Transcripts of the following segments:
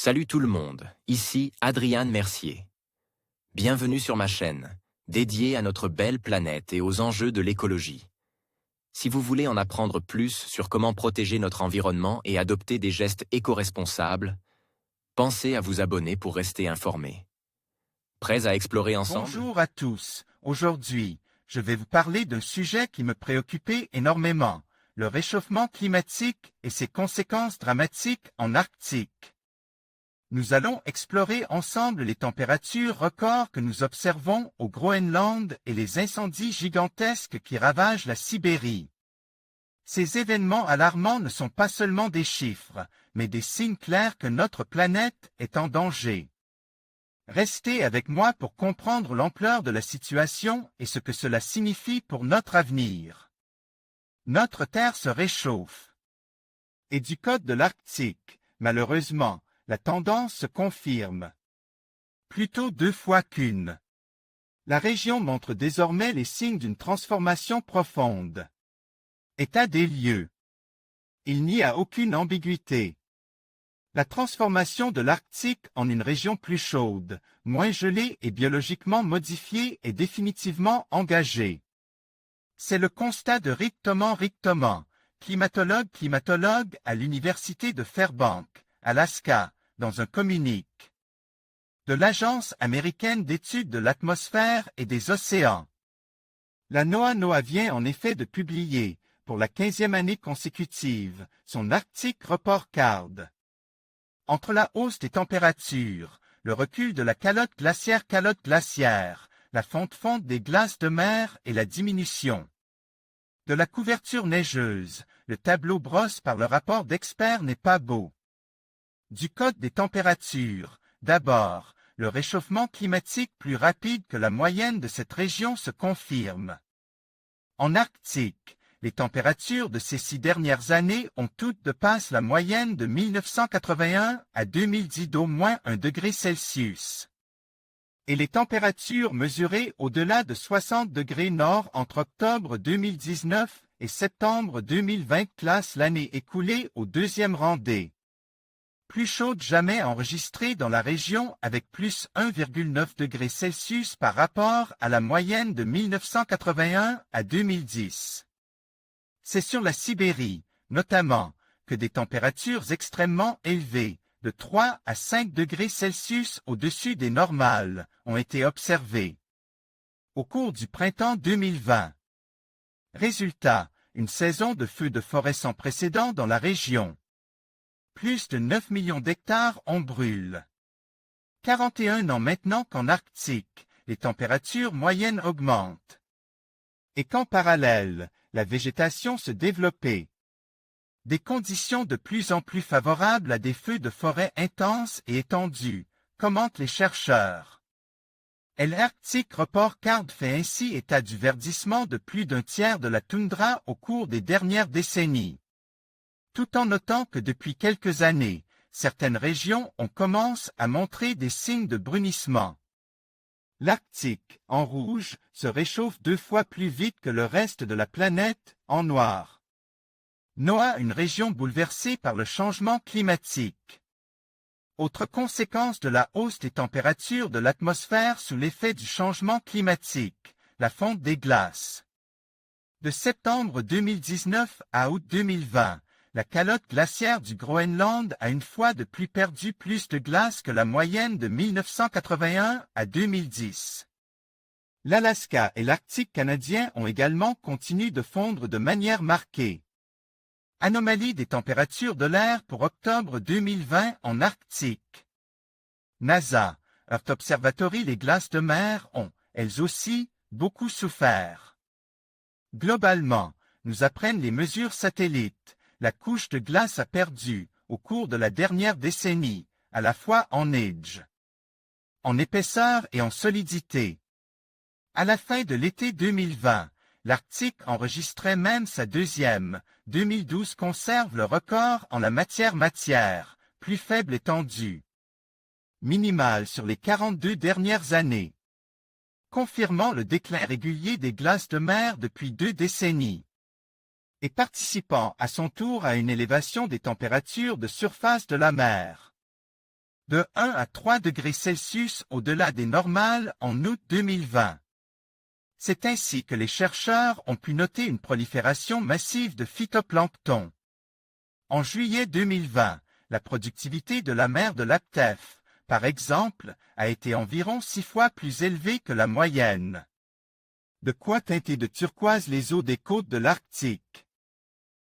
Salut tout le monde, ici Adrian Mercier. Bienvenue sur ma chaîne, dédiée à notre belle planète et aux enjeux de l'écologie. Si vous voulez en apprendre plus sur comment protéger notre environnement et adopter des gestes éco-responsables, pensez à vous abonner pour rester informé. Prêts à explorer ensemble? Bonjour à tous. Aujourd'hui, je vais vous parler d'un sujet qui me préoccupait énormément, le réchauffement climatique et ses conséquences dramatiques en Arctique. Nous allons explorer ensemble les températures records que nous observons au Groenland et les incendies gigantesques qui ravagent la Sibérie. Ces événements alarmants ne sont pas seulement des chiffres, mais des signes clairs que notre planète est en danger. Restez avec moi pour comprendre l'ampleur de la situation et ce que cela signifie pour notre avenir. Notre Terre se réchauffe. Et du côté de l'Arctique, malheureusement, la tendance se confirme. Plutôt 2 fois qu'une. La région montre désormais les signes d'une transformation profonde. État des lieux. Il n'y a aucune ambiguïté. La transformation de l'Arctique en une région plus chaude, moins gelée et biologiquement modifiée est définitivement engagée. C'est le constat de Rick Thoman, climatologue à l'Université de Fairbanks, Alaska, dans un communiqué de l'Agence américaine d'études de l'atmosphère et des océans. La NOAA vient en effet de publier, pour la 15e année consécutive, son Arctic Report Card. Entre la hausse des températures, le recul de la calotte glaciaire, la fonte des glaces de mer et la diminution de la couverture neigeuse, le tableau brosse par le rapport d'experts n'est pas beau. Du côté des températures, d'abord, le réchauffement climatique plus rapide que la moyenne de cette région se confirme. En Arctique, les températures de ces 6 dernières années ont toutes dépassé la moyenne de 1981 à 2010 d'au moins 1 degré Celsius. Et les températures mesurées au-delà de 60 degrés nord entre octobre 2019 et septembre 2020 classent l'année écoulée au 2e rang des plus chaudes jamais enregistrées dans la région avec plus 1,9 degré Celsius par rapport à la moyenne de 1981 à 2010. C'est sur la Sibérie, notamment, que des températures extrêmement élevées, de 3 à 5 degrés Celsius au-dessus des normales, ont été observées au cours du printemps 2020. Résultat, une saison de feux de forêt sans précédent dans la région. Plus de 9 millions d'hectares en brûlent. 41 ans maintenant qu'en Arctique, les températures moyennes augmentent. Et qu'en parallèle, la végétation se développait. Des conditions de plus en plus favorables à des feux de forêt intenses et étendus, commentent les chercheurs. L'Arctic Report Card fait ainsi état du verdissement de plus d'un tiers de la toundra au cours des dernières décennies. Tout en notant que depuis quelques années, certaines régions commencent à montrer des signes de brunissement. L'Arctique, en rouge, se réchauffe 2 fois plus vite que le reste de la planète, en noir. NOAA, une région bouleversée par le changement climatique. Autre conséquence de la hausse des températures de l'atmosphère sous l'effet du changement climatique, la fonte des glaces. De septembre 2019 à août 2020, la calotte glaciaire du Groenland a une fois de plus perdu plus de glace que la moyenne de 1981 à 2010. L'Alaska et l'Arctique canadien ont également continué de fondre de manière marquée. Anomalie des températures de l'air pour octobre 2020 en Arctique. NASA, Earth Observatory, les glaces de mer ont, elles aussi, beaucoup souffert. Globalement, nous apprennent les mesures satellites. La couche de glace a perdu, au cours de la dernière décennie, à la fois en âge, en épaisseur et en solidité. À la fin de l'été 2020, l'Arctique enregistrait même sa 2e. 2012 conserve le record en la matière, plus faible étendue minimale sur les 42 dernières années, confirmant le déclin régulier des glaces de mer depuis 2 décennies. Et participant à son tour à une élévation des températures de surface de la mer. de 1 à 3 degrés Celsius au-delà des normales en août 2020. C'est ainsi que les chercheurs ont pu noter une prolifération massive de phytoplancton. En juillet 2020, la productivité de la mer de Laptev, par exemple, a été environ 6 fois plus élevée que la moyenne. De quoi teinter de turquoise les eaux des côtes de l'Arctique.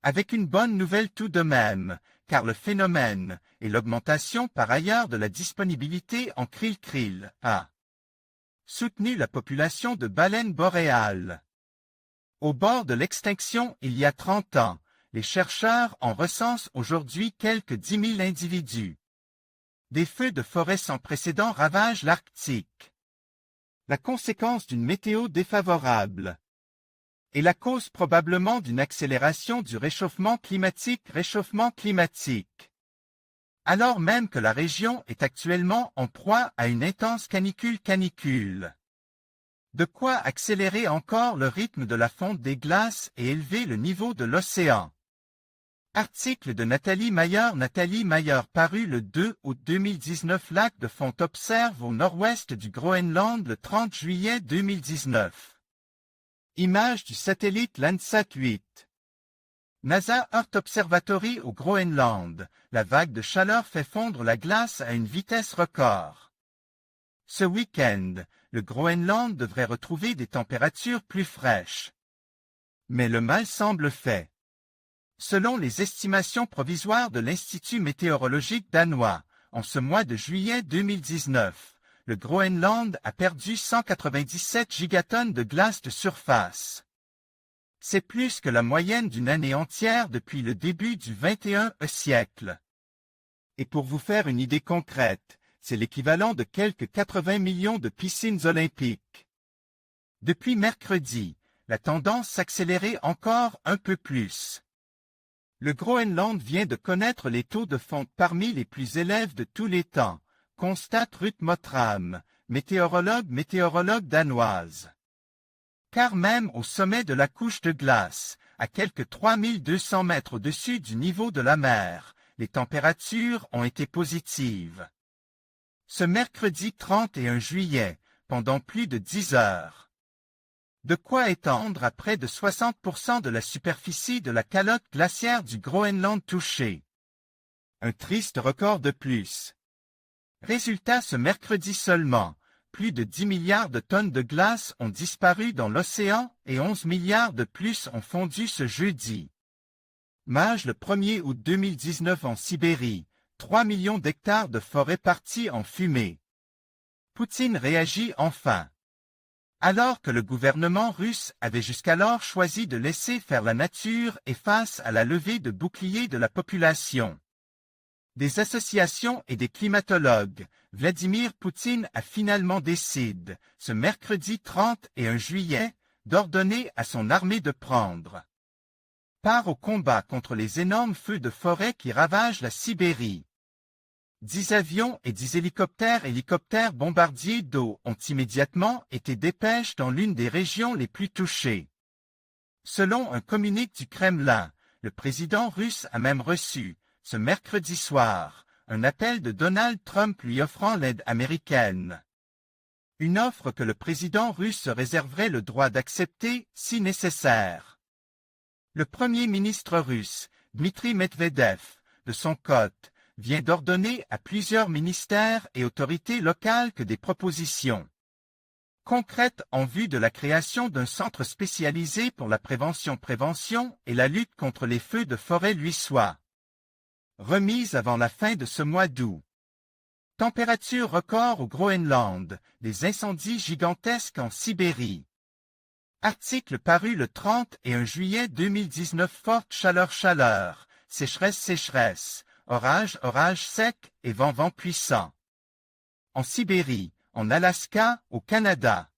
Avec une bonne nouvelle tout de même, car le phénomène et l'augmentation par ailleurs de la disponibilité en krill a soutenu la population de baleines boréales. Au bord de l'extinction il y a 30 ans, les chercheurs en recensent aujourd'hui quelques 10 000 individus. Des feux de forêt sans précédent ravagent l'Arctique. La conséquence d'une météo défavorable est la cause probablement d'une accélération du réchauffement climatique. Alors même que la région est actuellement en proie à une intense canicule. De quoi accélérer encore le rythme de la fonte des glaces et élever le niveau de l'océan. Article de Nathalie Mayer paru le 2 août 2019. Lac de fonte observe au nord-ouest du Groenland le 30 juillet 2019. Image du satellite Landsat 8. NASA Earth Observatory au Groenland. La vague de chaleur fait fondre la glace à une vitesse record. Ce week-end, le Groenland devrait retrouver des températures plus fraîches. Mais le mal semble fait. Selon les estimations provisoires de l'Institut météorologique danois, en ce mois de juillet 2019, le Groenland a perdu 197 gigatonnes de glace de surface. C'est plus que la moyenne d'une année entière depuis le début du XXIe siècle. Et pour vous faire une idée concrète, c'est l'équivalent de quelques 80 millions de piscines olympiques. Depuis mercredi, la tendance s'accélérait encore un peu plus. Le Groenland vient de connaître les taux de fonte parmi les plus élevés de tous les temps, constate Ruth Mottram, météorologue danoise. Car même au sommet de la couche de glace, à quelques 3200 mètres au-dessus du niveau de la mer, les températures ont été positives. Ce mercredi 31 juillet, pendant plus de 10 heures. De quoi étendre à près de 60% de la superficie de la calotte glaciaire du Groenland touchée. Un triste record de plus. Résultat ce mercredi seulement, plus de 10 milliards de tonnes de glace ont disparu dans l'océan et 11 milliards de plus ont fondu ce jeudi. Mage le 1er août 2019 en Sibérie, 3 millions d'hectares de forêt partis en fumée. Poutine réagit enfin. Alors que le gouvernement russe avait jusqu'alors choisi de laisser faire la nature et face à la levée de boucliers de la population. Des associations et des climatologues, Vladimir Poutine a finalement décidé, ce mercredi 31 juillet, d'ordonner à son armée de prendre part au combat contre les énormes feux de forêt qui ravagent la Sibérie. 10 avions et 10 hélicoptères bombardiers d'eau ont immédiatement été dépêchés dans l'une des régions les plus touchées. Selon un communiqué du Kremlin, le président russe a même reçu, ce mercredi soir, un appel de Donald Trump lui offrant l'aide américaine. Une offre que le président russe se réserverait le droit d'accepter si nécessaire. Le premier ministre russe, Dmitri Medvedev, de son côté, vient d'ordonner à plusieurs ministères et autorités locales que des propositions concrètes en vue de la création d'un centre spécialisé pour la prévention et la lutte contre les feux de forêt lui soient remises avant la fin de ce mois d'août. Température record au Groenland, des incendies gigantesques en Sibérie. Article paru le 31 juillet 2019. Forte chaleur, sécheresse, orage sec et vent puissant. En Sibérie, en Alaska, au Canada.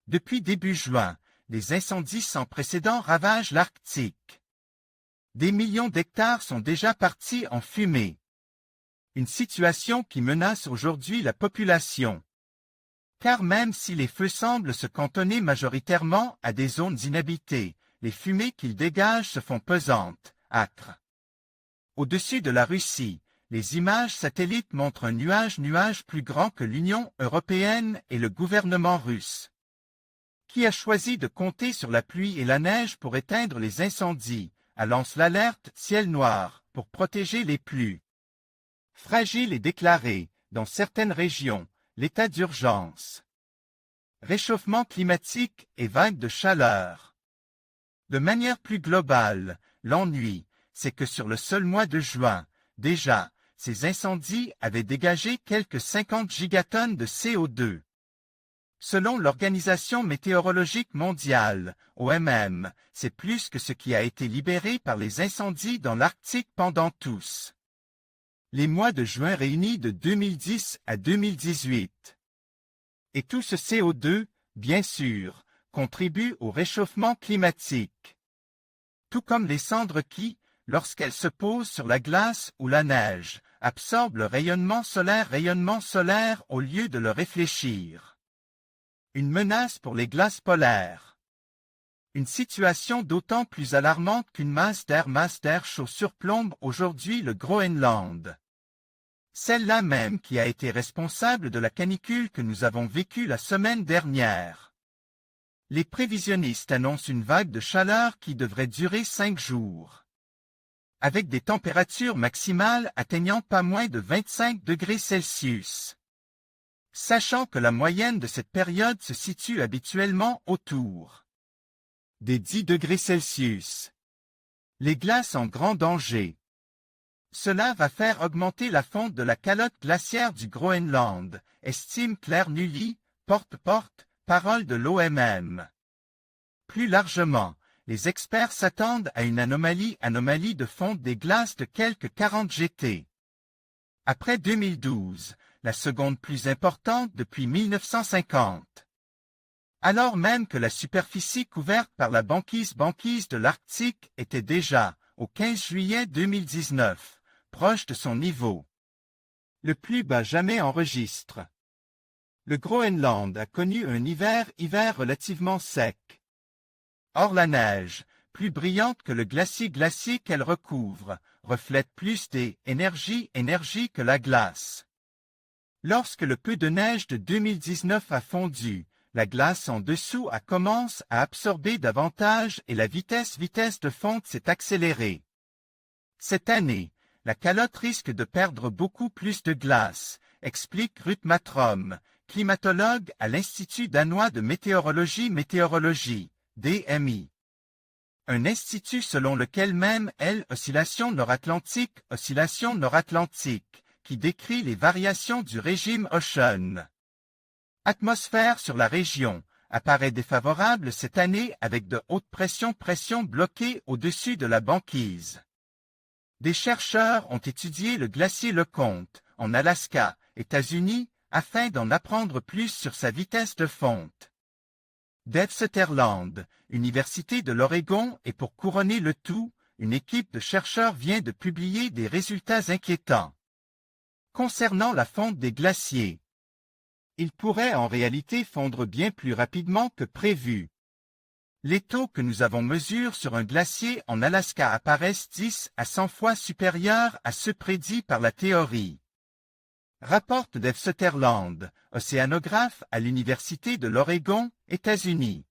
Depuis début juin, des incendies sans précédent ravagent l'Arctique. Des millions d'hectares sont déjà partis en fumée. Une situation qui menace aujourd'hui la population. Car même si les feux semblent se cantonner majoritairement à des zones inhabitées, les fumées qu'ils dégagent se font pesantes, âcres. Au-dessus de la Russie, les images satellites montrent un nuage plus grand que l'Union européenne et le gouvernement russe, qui a choisi de compter sur la pluie et la neige pour éteindre les incendies, lance l'alerte ciel noir pour protéger les plus fragiles et déclarer, dans certaines régions, l'état d'urgence. Réchauffement climatique et vagues de chaleur. De manière plus globale, l'ennui, c'est que sur le seul mois de juin, déjà, ces incendies avaient dégagé quelques 50 gigatonnes de CO2. Selon l'Organisation météorologique mondiale, OMM, c'est plus que ce qui a été libéré par les incendies dans l'Arctique pendant tous les mois de juin réunis de 2010 à 2018. Et tout ce CO2, bien sûr, contribue au réchauffement climatique. Tout comme les cendres qui, lorsqu'elles se posent sur la glace ou la neige, absorbent le rayonnement solaire au lieu de le réfléchir. Une menace pour les glaces polaires. Une situation d'autant plus alarmante qu'une masse d'air chaud surplombe aujourd'hui le Groenland. Celle-là même qui a été responsable de la canicule que nous avons vécue la semaine dernière. Les prévisionnistes annoncent une vague de chaleur qui devrait durer 5 jours. Avec des températures maximales atteignant pas moins de 25 degrés Celsius. Sachant que la moyenne de cette période se situe habituellement autour des 10 degrés Celsius. Les glaces en grand danger. Cela va faire augmenter la fonte de la calotte glaciaire du Groenland, estime Claire Nully, porte-parole de l'OMM. Plus largement, les experts s'attendent à une anomalie de fonte des glaces de quelques 40 GT. Après 2012, la seconde plus importante depuis 1950. Alors même que la superficie couverte par la banquise de l'Arctique était déjà, au 15 juillet 2019, proche de son niveau le plus bas jamais enregistré. Le Groenland a connu un hiver relativement sec. Or la neige, plus brillante que le glacier qu'elle recouvre, reflète plus d'énergie que la glace. Lorsque le peu de neige de 2019 a fondu, la glace en dessous commence à absorber davantage et la vitesse de fonte s'est accélérée. Cette année, la calotte risque de perdre beaucoup plus de glace, explique Ruth Matrom, climatologue à l'Institut danois de météorologie, DMI. Un institut selon lequel même oscillation nord-atlantique, qui décrit les variations du régime Ocean. Atmosphère sur la région, apparaît défavorable cette année avec de hautes pression bloquées au-dessus de la banquise. Des chercheurs ont étudié le glacier LeConte, en Alaska, États-Unis, afin d'en apprendre plus sur sa vitesse de fonte. Dave Sutherland, Université de l'Oregon, et pour couronner le tout, une équipe de chercheurs vient de publier des résultats inquiétants. Concernant la fonte des glaciers, il pourrait en réalité fondre bien plus rapidement que prévu. Les taux que nous avons mesurés sur un glacier en Alaska apparaissent 10 à 100 fois supérieurs à ceux prédits par la théorie. Rapporte Dave Sutherland, océanographe à l'Université de l'Oregon, États-Unis.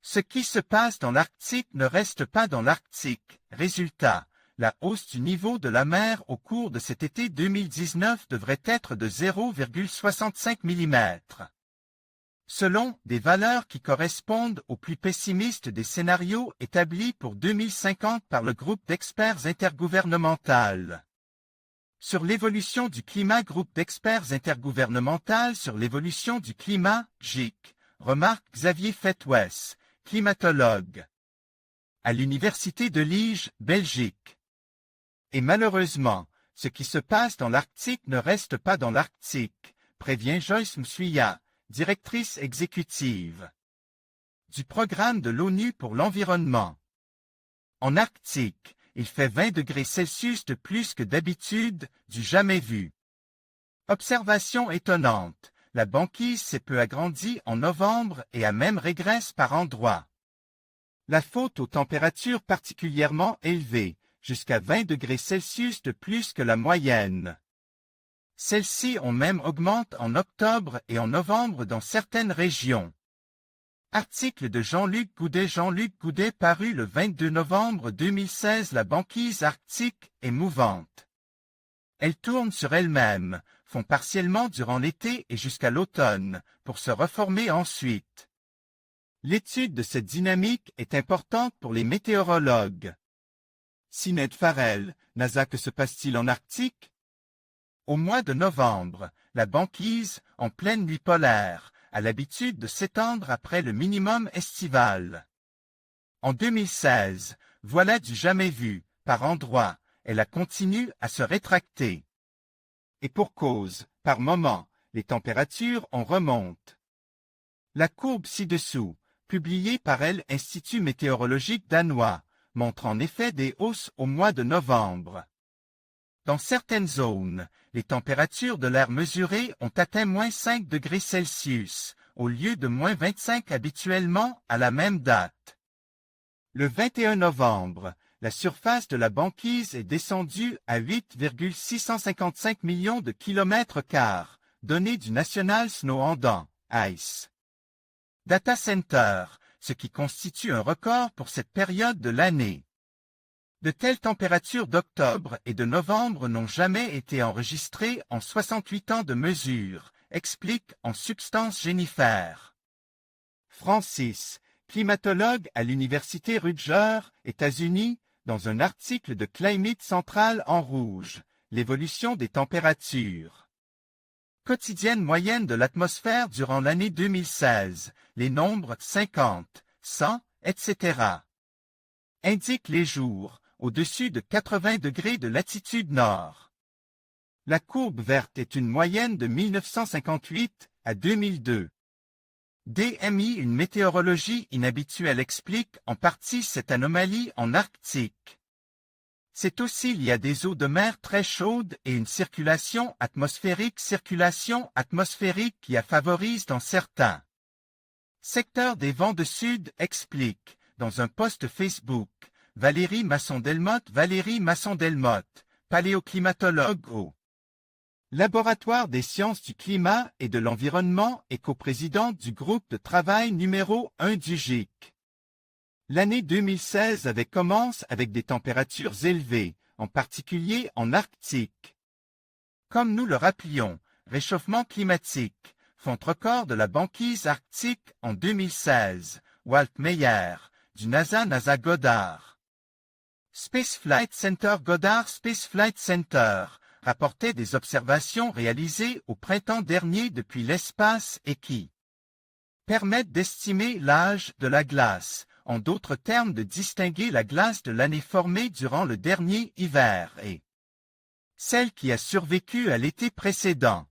Ce qui se passe dans l'Arctique ne reste pas dans l'Arctique. Résultat, la hausse du niveau de la mer au cours de cet été 2019 devrait être de 0,65 mm. Selon des valeurs qui correspondent aux plus pessimistes des scénarios établis pour 2050 par le groupe d'experts intergouvernemental. Sur l'évolution du climat, groupe d'experts intergouvernemental sur l'évolution du climat, GIC, remarque Xavier Fetwes, climatologue à l'Université de Liège, Belgique. Et malheureusement, ce qui se passe dans l'Arctique ne reste pas dans l'Arctique, prévient Joyce Msuya, directrice exécutive du programme de l'ONU pour l'environnement. En Arctique, il fait 20 degrés Celsius de plus que d'habitude, du jamais vu. Observation étonnante, la banquise s'est peu agrandie en novembre et a même régresse par endroits. La faute aux températures particulièrement élevées, jusqu'à 20 degrés Celsius de plus que la moyenne. Celles-ci ont même augmenté en octobre et en novembre dans certaines régions. Article de Jean-Luc Goudet paru le 22 novembre 2016. La banquise arctique est mouvante. Elle tourne sur elle-même, fond partiellement durant l'été et jusqu'à l'automne, pour se reformer ensuite. L'étude de cette dynamique est importante pour les météorologues. Sinéad Farrell, NASA, que se passe-t-il en Arctique? Au mois de novembre, la banquise, en pleine nuit polaire, a l'habitude de s'étendre après le minimum estival. En 2016, voilà du jamais vu, par endroits, elle continue à se rétracter. Et pour cause, par moments, les températures en remontent. La courbe ci-dessous, publiée par l'Institut météorologique danois, montre en effet des hausses au mois de novembre. Dans certaines zones, les températures de l'air mesurées ont atteint -5 degrés Celsius, au lieu de -25 habituellement à la même date. Le 21 novembre, la surface de la banquise est descendue à 8,655 millions de kilomètres-carrés, données du National Snow and Ice Data Center, ce qui constitue un record pour cette période de l'année. De telles températures d'octobre et de novembre n'ont jamais été enregistrées en 68 ans de mesure, explique en substance Jennifer Francis, climatologue à l'Université Rutgers, États-Unis, dans un article de Climate Central en rouge, l'évolution des températures quotidienne moyenne de l'atmosphère durant l'année 2016, les nombres 50, 100, etc. indiquent les jours au-dessus de 80 degrés de latitude nord. La courbe verte est une moyenne de 1958 à 2002. DMI, une météorologie inhabituelle, explique en partie cette anomalie en Arctique. C'est aussi lié à des eaux de mer très chaudes et une circulation atmosphérique qui a favorise dans certains secteurs des vents de sud, explique, dans un post Facebook, Valérie Masson-Delmotte, paléoclimatologue au Laboratoire des sciences du climat et de l'environnement et coprésidente du groupe de travail numéro 1 du GIC. L'année 2016 commence avec des températures élevées, en particulier en Arctique. Comme nous le rappelions, réchauffement climatique, font record de la banquise arctique en 2016, Walt Meyer, du NASA Goddard. Space Flight Center Goddard Space Flight Center rapportait des observations réalisées au printemps dernier depuis l'espace et qui permettent d'estimer l'âge de la glace, en d'autres termes de distinguer la glace de l'année formée durant le dernier hiver et celle qui a survécu à l'été précédent.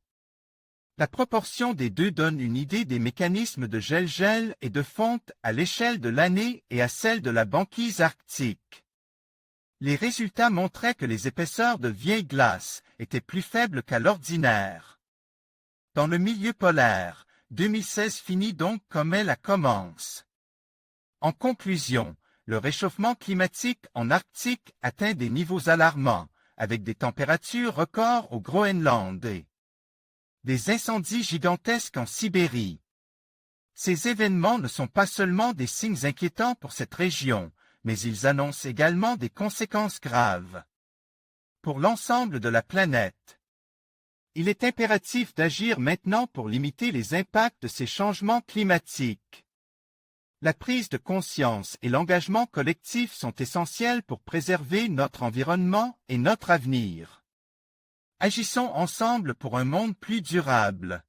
La proportion des deux donne une idée des mécanismes de gel-gel et de fonte à l'échelle de l'année et à celle de la banquise arctique. Les résultats montraient que les épaisseurs de vieille glace étaient plus faibles qu'à l'ordinaire. Dans le milieu polaire, 2016 finit donc comme elle commence. En conclusion, le réchauffement climatique en Arctique atteint des niveaux alarmants, avec des températures records au Groenland et des incendies gigantesques en Sibérie. Ces événements ne sont pas seulement des signes inquiétants pour cette région, mais ils annoncent également des conséquences graves pour l'ensemble de la planète. Il est impératif d'agir maintenant pour limiter les impacts de ces changements climatiques. La prise de conscience et l'engagement collectif sont essentiels pour préserver notre environnement et notre avenir. Agissons ensemble pour un monde plus durable.